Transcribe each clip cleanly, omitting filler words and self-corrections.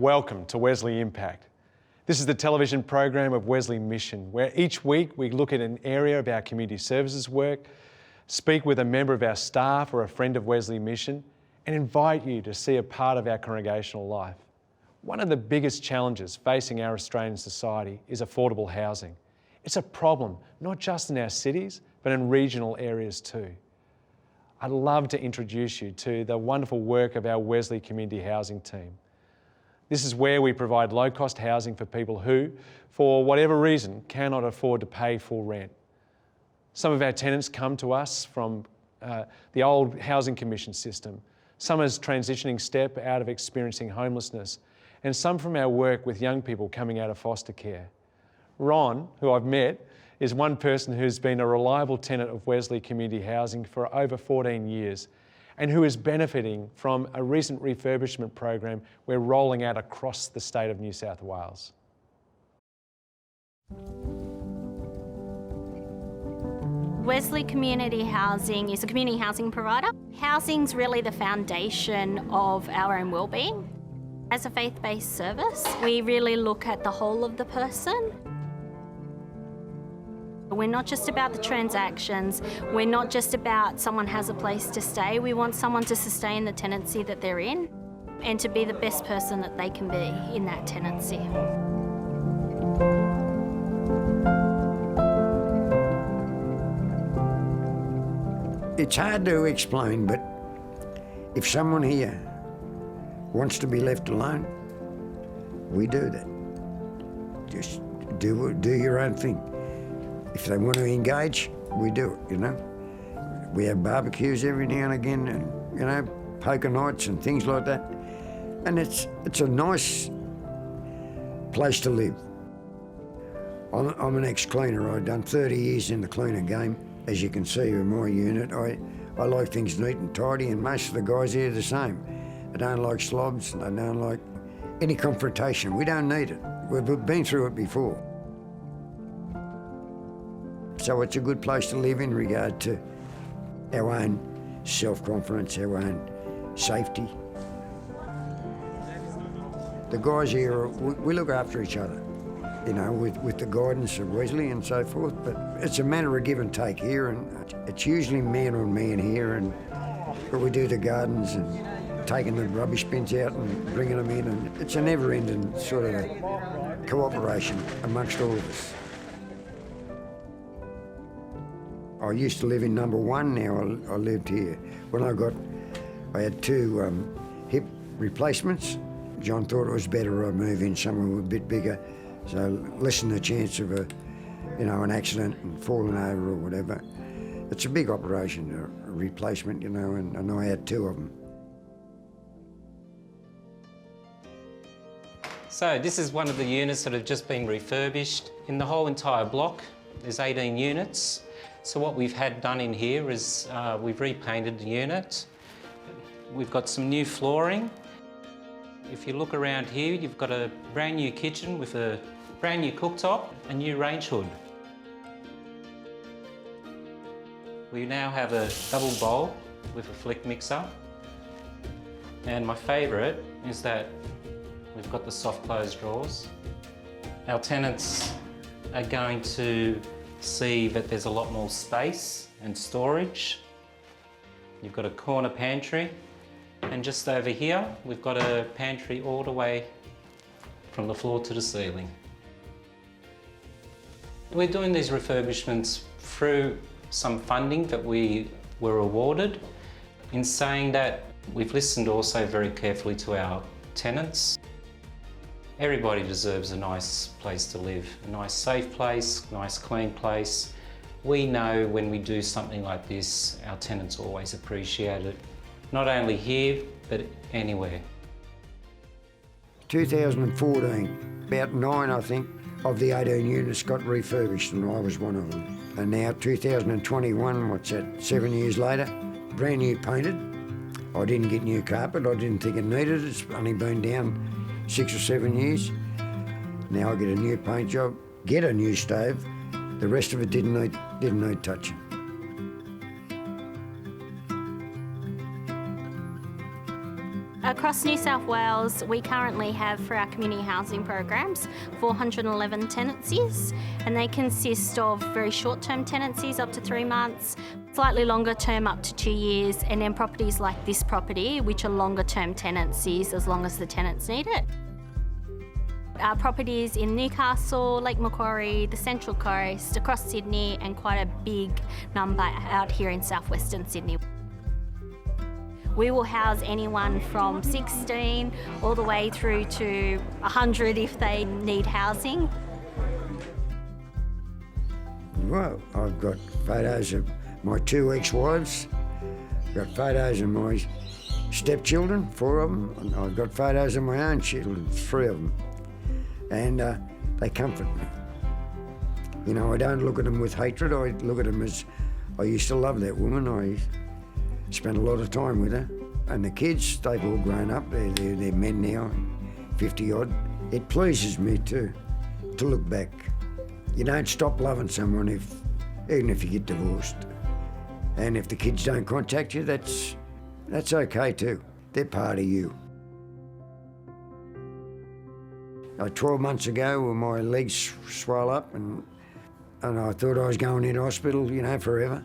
Welcome to Wesley Impact. This is the television program of Wesley Mission, where each week we look at an area of our community services work, speak with a member of our staff or a friend of Wesley Mission, and invite you to see a part of our congregational life. One of the biggest challenges facing our Australian society is affordable housing. It's a problem not just in our cities, but in regional areas too. I'd love to introduce you to the wonderful work of our Wesley Community Housing team. This is where we provide low-cost housing for people who, for whatever reason, cannot afford to pay full rent. Some of our tenants come to us from the old Housing Commission system, some as transitioning step out of experiencing homelessness, and some from our work with young people coming out of foster care. Ron, who I've met, is one person who's been a reliable tenant of Wesley Community Housing for over 14 years and who is benefiting from a recent refurbishment program we're rolling out across the state of New South Wales. Wesley Community Housing is a community housing provider. Housing's really the foundation of our own wellbeing. As a faith-based service, we really look at the whole of the person. We're not just about the transactions, we're not just about someone has a place to stay, we want someone to sustain the tenancy that they're in and to be the best person that they can be in that tenancy. It's hard to explain, but if someone here wants to be left alone, we do that. Just do your own thing. If they want to engage, we do it, you know. We have barbecues every now and again, and, you know, poker nights and things like that. And it's a nice place to live. I'm an ex-cleaner. I've done 30 years in the cleaner game. As you can see in my unit, I like things neat and tidy, and most of the guys here are the same. I don't like slobs, and I don't like any confrontation. We don't need it. We've been through it before. So it's a good place to live in regard to our own self-confidence, our own safety. The guys here, we look after each other, you know, with the guidance of Wesley and so forth, but it's a matter of give and take here, and it's usually man on man here, but we do the gardens and taking the rubbish bins out and bringing them in, and it's a never-ending sort of a cooperation amongst all of us. I used to live in number 1, now I lived here. When I had 2 hip replacements. John thought it was better I move in somewhere a bit bigger, so lessen the chance of an accident and falling over or whatever. It's a big operation, a replacement, you know, and I had 2 of them. So this is one of the units that have just been refurbished. In the whole entire block, there's 18 units. So what we've had done in here is we've repainted the unit. We've got some new flooring. If you look around here, you've got a brand new kitchen with a brand new cooktop, a new range hood. We now have a double bowl with a flick mixer. And my favourite is that we've got the soft close drawers. Our tenants are going to see that there's a lot more space and storage. You've got a corner pantry, and just over here we've got a pantry all the way from the floor to the ceiling. We're doing these refurbishments through some funding that we were awarded. In saying that, we've listened also very carefully to our tenants. Everybody deserves a nice place to live, a nice safe place, nice clean place. We know when we do something like this, our tenants always appreciate it, not only here, but anywhere. 2014, about 9, I think, of the 18 units got refurbished, and I was one of them. And now 2021, what's that, 7 years later, brand new painted. I didn't get new carpet, I didn't think it needed it. It's only been down 6 or 7 years. Now I get a new paint job, get a new stove. The rest of it didn't need touching. Across New South Wales, we currently have, for our community housing programs, 411 tenancies, and they consist of very short-term tenancies up to 3 months, slightly longer term up to 2 years, and then properties like this property, which are longer-term tenancies as long as the tenants need it. Our properties in Newcastle, Lake Macquarie, the Central Coast, across Sydney, and quite a big number out here in southwestern Sydney. We will house anyone from 16 all the way through to 100 if they need housing. Well, I've got photos of my 2 ex-wives, I've got photos of my stepchildren, 4 of them, and I've got photos of my own children, 3 of them. And they comfort me. You know, I don't look at them with hatred, I look at them as, I used to love that woman, I spent a lot of time with her. And the kids, they've all grown up, they're men now, 50 odd. It pleases me too, to look back. You don't stop loving someone even if you get divorced. And if the kids don't contact you, that's okay too. They're part of you. 12 months ago, my legs swelled up and I thought I was going into hospital, you know, forever.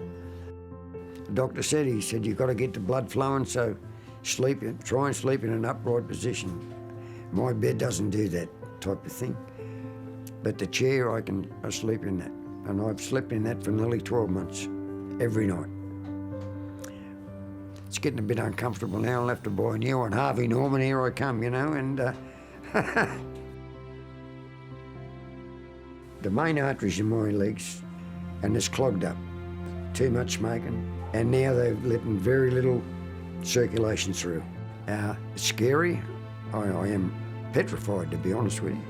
The doctor said, you've got to get the blood flowing, so try and sleep in an upright position. My bed doesn't do that type of thing. But the chair, I sleep in that. And I've slept in that for nearly 12 months, every night. It's getting a bit uncomfortable now. I'll have to buy a new one. Harvey Norman, here I come, you know, and the main arteries in my legs, and it's clogged up. Too much smoking, and now they're letting very little circulation through. It's scary. I am petrified, to be honest with you.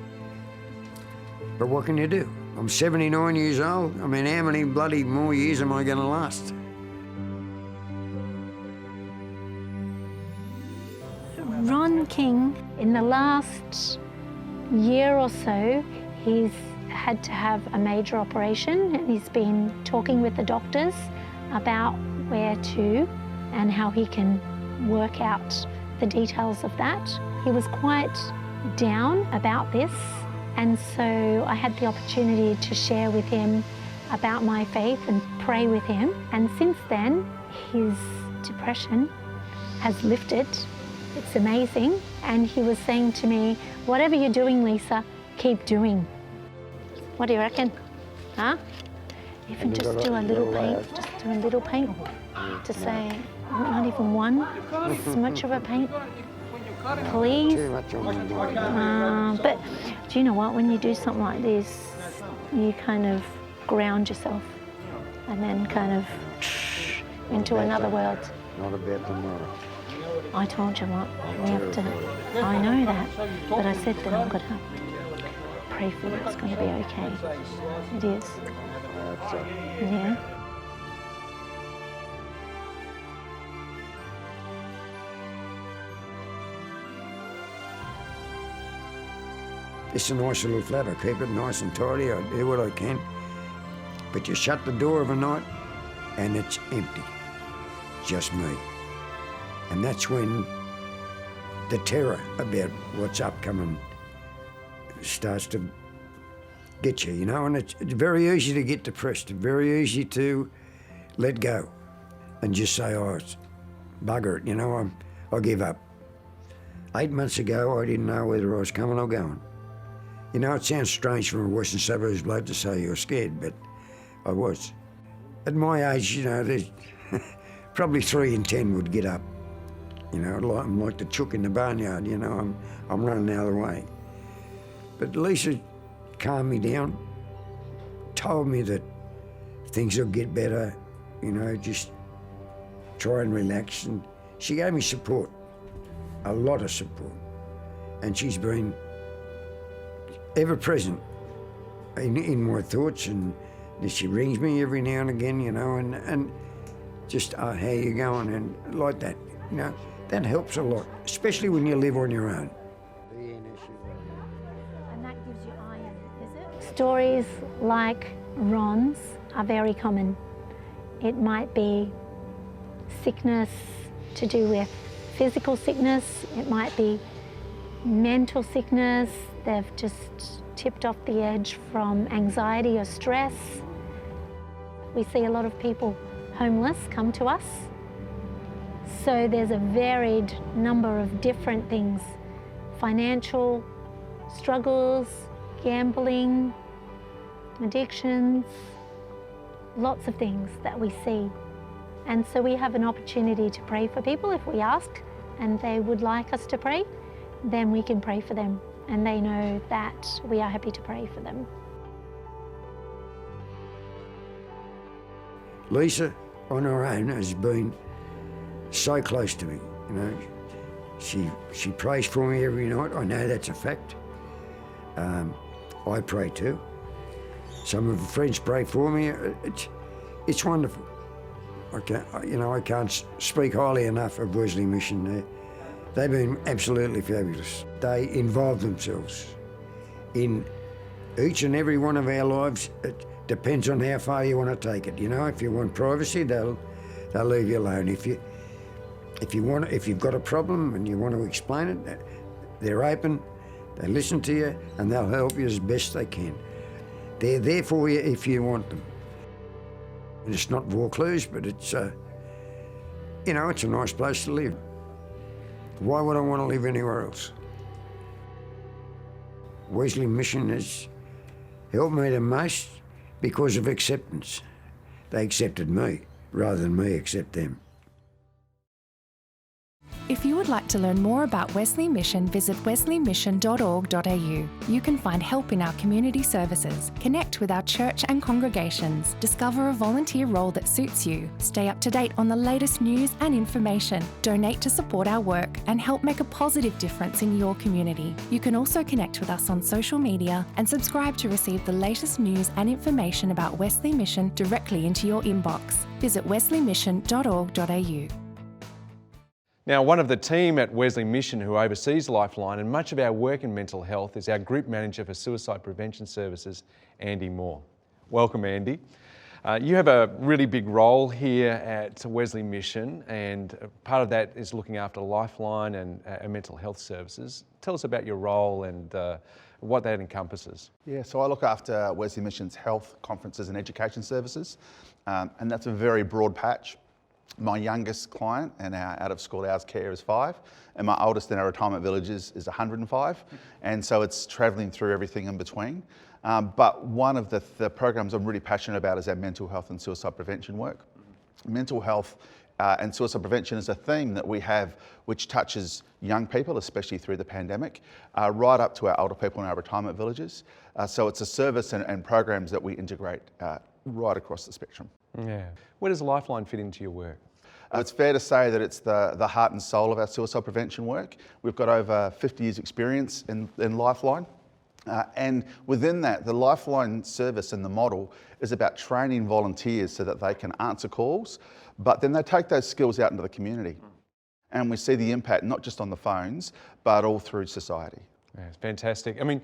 But what can you do? I'm 79 years old. I mean, how many bloody more years am I going to last? Ron King, in the last year or so, he's had to have a major operation, and he's been talking with the doctors about where to and how he can work out the details of that. He was quite down about this, and so I had the opportunity to share with him about my faith and pray with him. And since then, his depression has lifted. It's amazing. And he was saying to me, whatever you're doing, Lisa, keep doing. What do you reckon? Huh? Even just do a little paint, just do a little paint to say, not even one smudge of a paint, please. Too much on my mind. But do you know what? When you do something like this, you kind of ground yourself and then kind of into another world. Not about tomorrow. I told you what, we have to, I know that, but I said that I'm going to pray for you, it's going to be okay. It is. Yeah. It's a nice little flat. I keep it nice and tidy. I do what I can. But you shut the door of a night and it's empty. Just me. And that's when the terror about what's upcoming starts to get you, you know, and it's very easy to get depressed, very easy to let go and just say, oh, it's bugger it, you know, I give up. 8 months ago, I didn't know whether I was coming or going. You know, it sounds strange from a Western Suburbs bloke to say you're scared, but I was. At my age, you know, there's probably 3 in 10 would get up. You know, I'm like the chook in the barnyard, you know, I'm running the other way. But Lisa calmed me down, told me that things will get better, you know, just try and relax. And she gave me support, a lot of support. And she's been ever present in my thoughts, and she rings me every now and again, you know, and just, oh, how you going? And like that, you know, that helps a lot, especially when you live on your own. And that gives you iron, is it? Stories like Ron's are very common. It might be sickness to do with physical sickness, it might be mental sickness, they've just tipped off the edge from anxiety or stress. We see a lot of people homeless come to us. So there's a varied number of different things, financial struggles, gambling, addictions, lots of things that we see. And so we have an opportunity to pray for people. If we ask and they would like us to pray, then we can pray for them, and they know that we are happy to pray for them. Lisa, on her own, has been so close to me. You know, she prays for me every night. I know that's a fact. I pray too. Some of her friends pray for me. It's wonderful. I can't speak highly enough of Wesley Mission. They've been absolutely fabulous. They involve themselves in each and every one of our lives. It depends on how far you want to take it. You know, if you want privacy, they'll leave you alone. If you've got a problem and you want to explain it, they're open. They listen to you and they'll help you as best they can. They're there for you if you want them. And it's not Vaucluse, but it's it's a nice place to live. Why would I want to live anywhere else? Wesley Mission has helped me the most because of acceptance. They accepted me rather than me accept them. If you would like to learn more about Wesley Mission, visit wesleymission.org.au. You can find help in our community services, connect with our church and congregations, discover a volunteer role that suits you, stay up to date on the latest news and information, donate to support our work, and help make a positive difference in your community. You can also connect with us on social media and subscribe to receive the latest news and information about Wesley Mission directly into your inbox. Visit wesleymission.org.au. Now, one of the team at Wesley Mission who oversees Lifeline and much of our work in mental health is our Group Manager for Suicide Prevention Services, Andy Moore. Welcome, Andy. You have a really big role here at Wesley Mission, and part of that is looking after Lifeline and mental health services. Tell us about your role and what that encompasses. Yeah, so I look after Wesley Mission's health, conferences and education services, and that's a very broad patch. My youngest client in our out-of-school hours care is 5, and my oldest in our retirement villages is 105, and so it's travelling through everything in between. But one of the programs I'm really passionate about is our mental health and suicide prevention work. Mental health and suicide prevention is a theme that we have which touches young people, especially through the pandemic, right up to our older people in our retirement villages. So it's a service and programs that we integrate right across the spectrum. Yeah. Where does Lifeline fit into your work? It's fair to say that it's the heart and soul of our suicide prevention work. We've got over 50 years experience in Lifeline. And within that, the Lifeline service and the model is about training volunteers so that they can answer calls, but then they take those skills out into the community. And we see the impact not just on the phones, but all through society. Yeah, it's fantastic. I mean,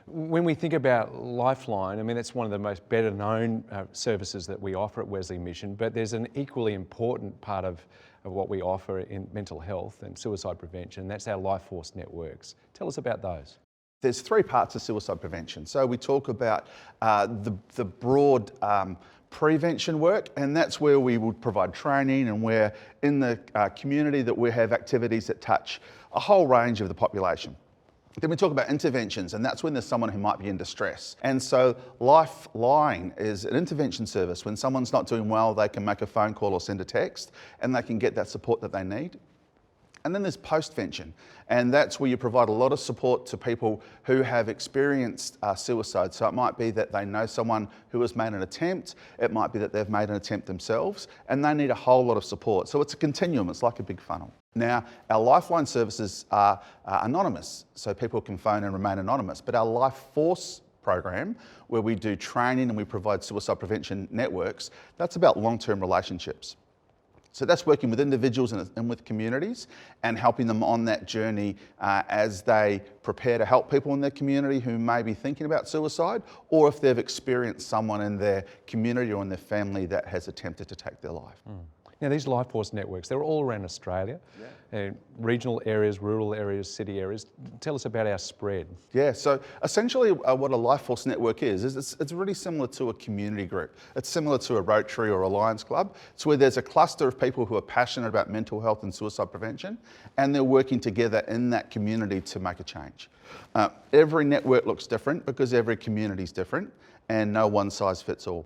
when we think about Lifeline, I mean, it's one of the most better known services that we offer at Wesley Mission, but there's an equally important part of what we offer in mental health and suicide prevention. That's our LifeForce networks. Tell us about those. There's 3 parts of suicide prevention. So we talk about the broad prevention work, and that's where we would provide training, and where in the community that we have activities that touch a whole range of the population. Then we talk about interventions, and that's when there's someone who might be in distress. And so Lifeline is an intervention service. When someone's not doing well, they can make a phone call or send a text, and they can get that support that they need. And then there's postvention, and that's where you provide a lot of support to people who have experienced suicide. So it might be that they know someone who has made an attempt, it might be that they've made an attempt themselves, and they need a whole lot of support. So it's a continuum, it's like a big funnel. Now, our Lifeline services are anonymous, so people can phone and remain anonymous, but our LifeForce program, where we do training and we provide suicide prevention networks, that's about long-term relationships. So that's working with individuals and with communities and helping them on that journey as they prepare to help people in their community who may be thinking about suicide, or if they've experienced someone in their community or in their family that has attempted to take their life. Now, these LifeForce networks, they're all around Australia, regional areas, rural areas, city areas. Tell us about our spread. Yeah, so essentially what a LifeForce network is it's really similar to a community group. It's similar to a Rotary or a Lions Club. It's where there's a cluster of people who are passionate about mental health and suicide prevention, and they're working together in that community to make a change. Every network looks different because every community is different, and no one size fits all.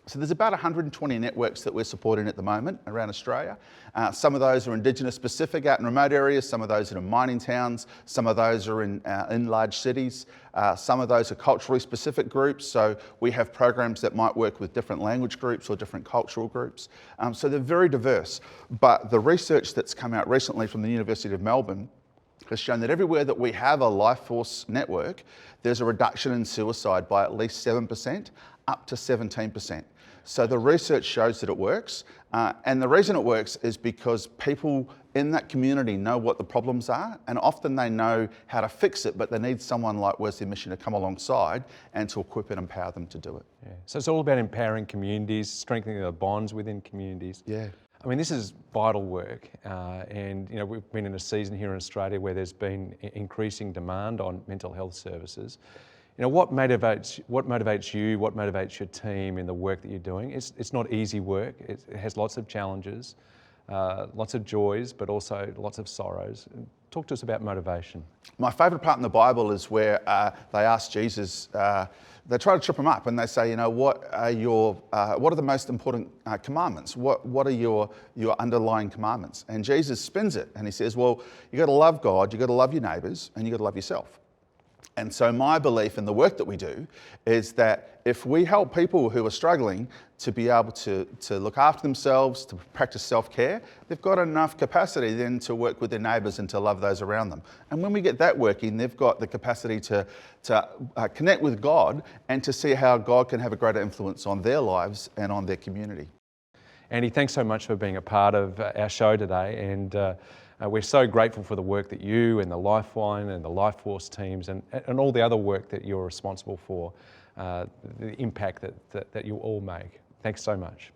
So there's about 120 networks that we're supporting at the moment around Australia. Some of those are Indigenous specific out in remote areas, some of those are in mining towns, some of those are in large cities, some of those are culturally specific groups, so we have programs that might work with different language groups or different cultural groups. So they're very diverse, but the research that's come out recently from the University of Melbourne has shown that everywhere that we have a LifeForce network, there's a reduction in suicide by at least 7%, up to 17%. So the research shows that it works, and the reason it works is because people in that community know what the problems are, and often they know how to fix it, but they need someone like Wesley Mission to come alongside and to equip and empower them to do it. Yeah. So it's all about empowering communities, strengthening the bonds within communities. Yeah. I mean, this is vital work, and you know, we've been in a season here in Australia where there's been increasing demand on mental health services. You know, what motivates you, what motivates your team in the work that you're doing? It's not easy work. It has lots of challenges, lots of joys, but also lots of sorrows. Talk to us about motivation. My favourite part in the Bible is where they ask Jesus, they try to trip him up and they say, you know, what are the most important commandments? What are your underlying commandments? And Jesus spins it and he says, well, you got to love God, you got to love your neighbours, and you got to love yourself. And so my belief in the work that we do is that if we help people who are struggling to be able to look after themselves, to practice self-care, they've got enough capacity then to work with their neighbours and to love those around them. And when we get that working, they've got the capacity to connect with God and to see how God can have a greater influence on their lives and on their community. Andy, thanks so much for being a part of our show today, and we're so grateful for the work that you and the Lifeline and the LifeForce teams and all the other work that you're responsible for, the impact that you all make. Thanks so much.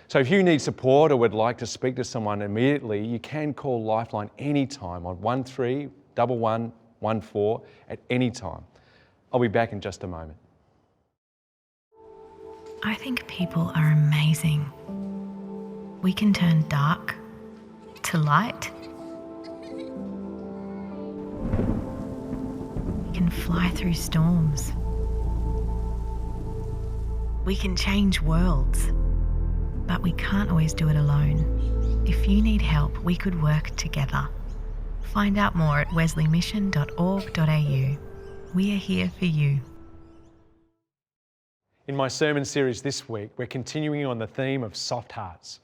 So if you need support or would like to speak to someone immediately, you can call Lifeline anytime on 131114 at any time. I'll be back in just a moment. I think people are amazing. We can turn dark to light. We can fly through storms. We can change worlds, but we can't always do it alone. If you need help, we could work together. Find out more at wesleymission.org.au. We are here for you. In my sermon series this week, we're continuing on the theme of soft hearts.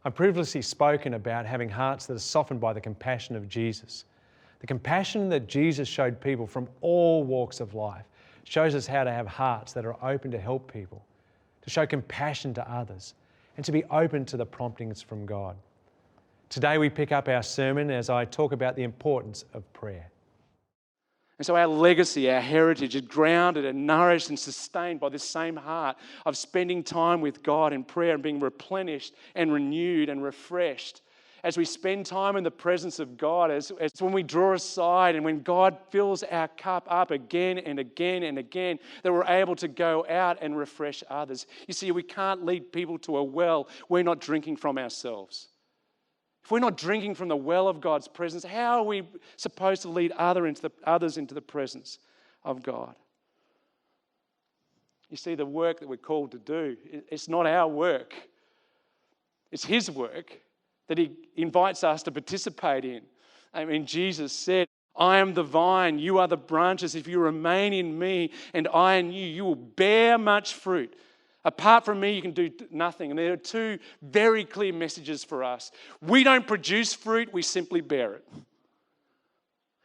I've previously spoken about having hearts that are softened by the compassion of Jesus. The compassion that Jesus showed people from all walks of life shows us how to have hearts that are open to help people, to show compassion to others, and to be open to the promptings from God. Today we pick up our sermon as I talk about the importance of prayer. And so our legacy, our heritage is grounded and nourished and sustained by this same heart of spending time with God in prayer and being replenished and renewed and refreshed. As we spend time in the presence of God, as when we draw aside and when God fills our cup up again and again and again, that we're able to go out and refresh others. You see, we can't lead people to a well we're not drinking from ourselves. If we're not drinking from the well of God's presence, how are we supposed to lead others into the presence of God? You see, the work that we're called to do, it's not our work. It's His work that He invites us to participate in. I mean, Jesus said, I am the vine, you are the branches. If you remain in me and I in you, you will bear much fruit. Apart from me, you can do nothing. And there are two very clear messages for us. We don't produce fruit, we simply bear it.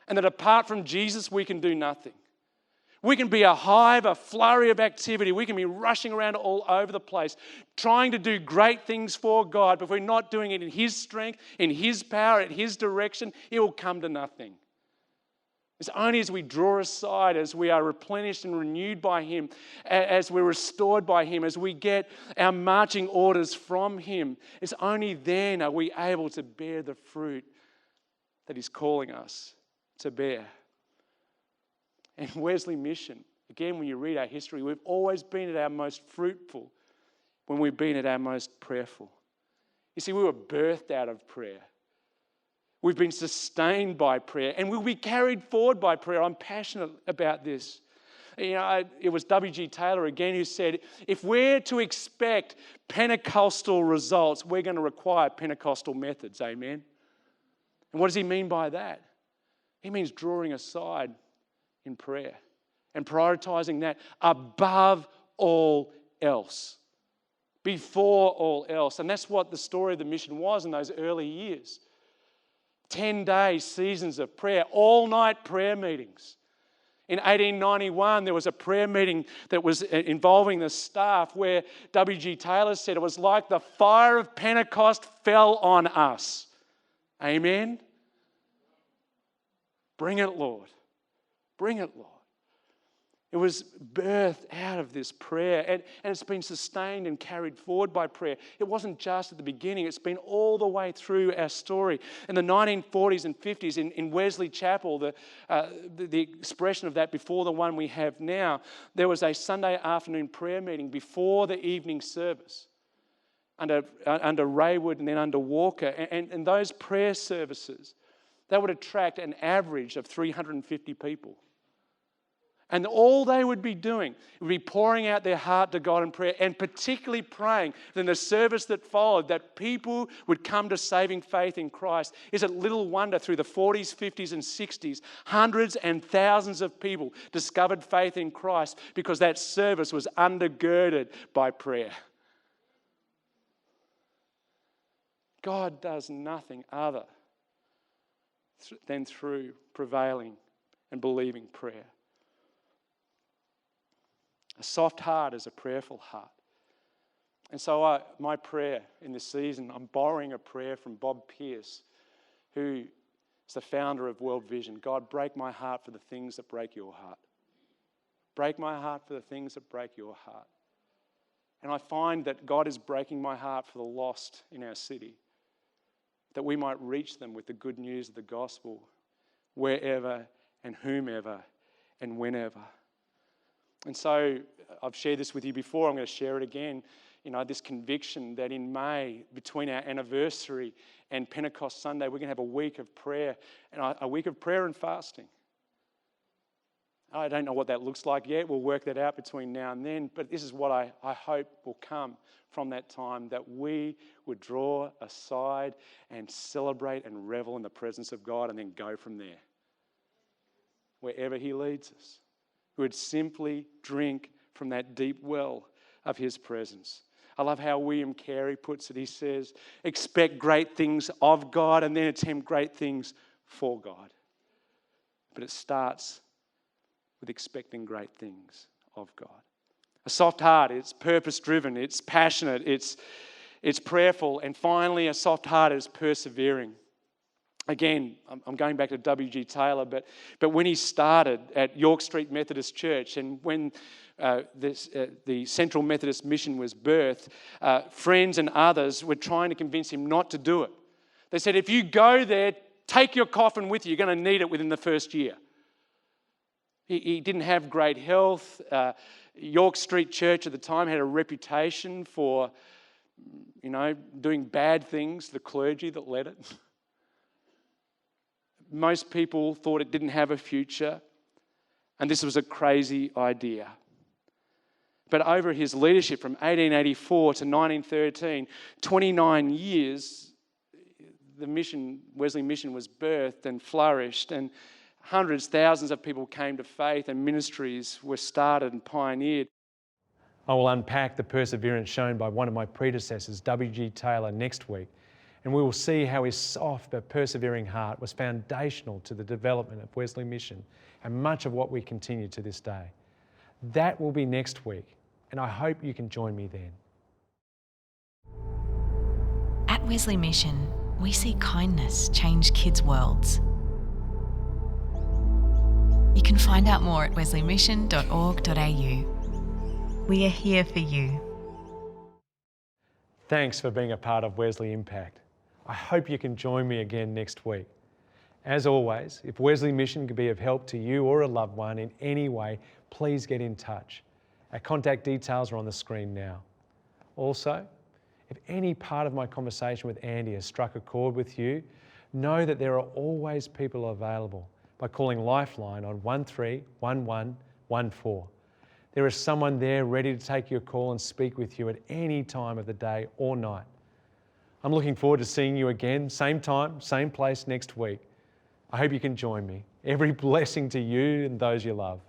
And that apart from Jesus, we can do nothing. We can be a hive, a flurry of activity. We can be rushing around all over the place, trying to do great things for God. But if we're not doing it in His strength, in His power, in His direction, it will come to nothing. It's only as we draw aside, as we are replenished and renewed by Him, as we're restored by Him, as we get our marching orders from Him, it's only then are we able to bear the fruit that He's calling us to bear. And Wesley Mission, again, when you read our history, we've always been at our most fruitful when we've been at our most prayerful. You see, we were birthed out of prayer. We've been sustained by prayer, and we'll be carried forward by prayer. I'm passionate about this. It was W.G. Taylor again who said, if we're to expect Pentecostal results, we're going to require Pentecostal methods. Amen? And what does he mean by that? He means drawing aside in prayer and prioritizing that above all else, before all else. And that's what the story of the mission was in those early years. 10-day seasons of prayer, all-night prayer meetings. In 1891, there was a prayer meeting that was involving the staff where W.G. Taylor said it was like the fire of Pentecost fell on us. Amen? Bring it, Lord. Bring it, Lord. It was birthed out of this prayer, and it's been sustained and carried forward by prayer. It wasn't just at the beginning, it's been all the way through our story. In the 1940s and 50s in Wesley Chapel, the expression of that before the one we have now, there was a Sunday afternoon prayer meeting before the evening service under Raywood and then under Walker. And those prayer services, they would attract an average of 350 people. And all they would be doing would be pouring out their heart to God in prayer, and particularly praying that in the service that followed that people would come to saving faith in Christ. Is it little wonder through the 40s, 50s and 60s, hundreds and thousands of people discovered faith in Christ because that service was undergirded by prayer. God does nothing other than through prevailing and believing prayer. A soft heart is a prayerful heart. And so my prayer in this season, I'm borrowing a prayer from Bob Pierce, who is the founder of World Vision. God, break my heart for the things that break your heart. Break my heart for the things that break your heart. And I find that God is breaking my heart for the lost in our city, that we might reach them with the good news of the gospel wherever and whomever and whenever. And so I've shared this with you before, I'm going to share it again. This conviction that in May, between our anniversary and Pentecost Sunday, we're going to have a week of prayer, and a week of prayer and fasting. I don't know what that looks like yet. We'll work that out between now and then, but this is what I hope will come from that time, that we would draw aside and celebrate and revel in the presence of God and then go from there, wherever He leads us. We would simply drink from that deep well of His presence. I love how William Carey puts it. He says, expect great things of God and then attempt great things for God. But it starts with expecting great things of God. A soft heart, it's purpose-driven, it's passionate, it's prayerful, and finally a soft heart is persevering. Again, I'm going back to W.G. Taylor, but when he started at York Street Methodist Church, and when the Central Methodist Mission was birthed, friends and others were trying to convince him not to do it. They said, if you go there, take your coffin with you. You're going to need it within the first year. He didn't have great health. York Street Church at the time had a reputation for, doing bad things, the clergy that led it. Most people thought it didn't have a future, and this was a crazy idea. But over his leadership from 1884 to 1913, 29 years, the Wesley Mission was birthed and flourished, and hundreds, thousands of people came to faith, and ministries were started and pioneered. I will unpack the perseverance shown by one of my predecessors, W.G. Taylor, next week, and we will see how his soft but persevering heart was foundational to the development of Wesley Mission and much of what we continue to this day. That will be next week, and I hope you can join me then. At Wesley Mission, we see kindness change kids' worlds. You can find out more at wesleymission.org.au. We are here for you. Thanks for being a part of Wesley Impact. I hope you can join me again next week. As always, if Wesley Mission can be of help to you or a loved one in any way, please get in touch. Our contact details are on the screen now. Also, if any part of my conversation with Andy has struck a chord with you, know that there are always people available by calling Lifeline on 131114. There is someone there ready to take your call and speak with you at any time of the day or night. I'm looking forward to seeing you again, same time, same place next week. I hope you can join me. Every blessing to you and those you love.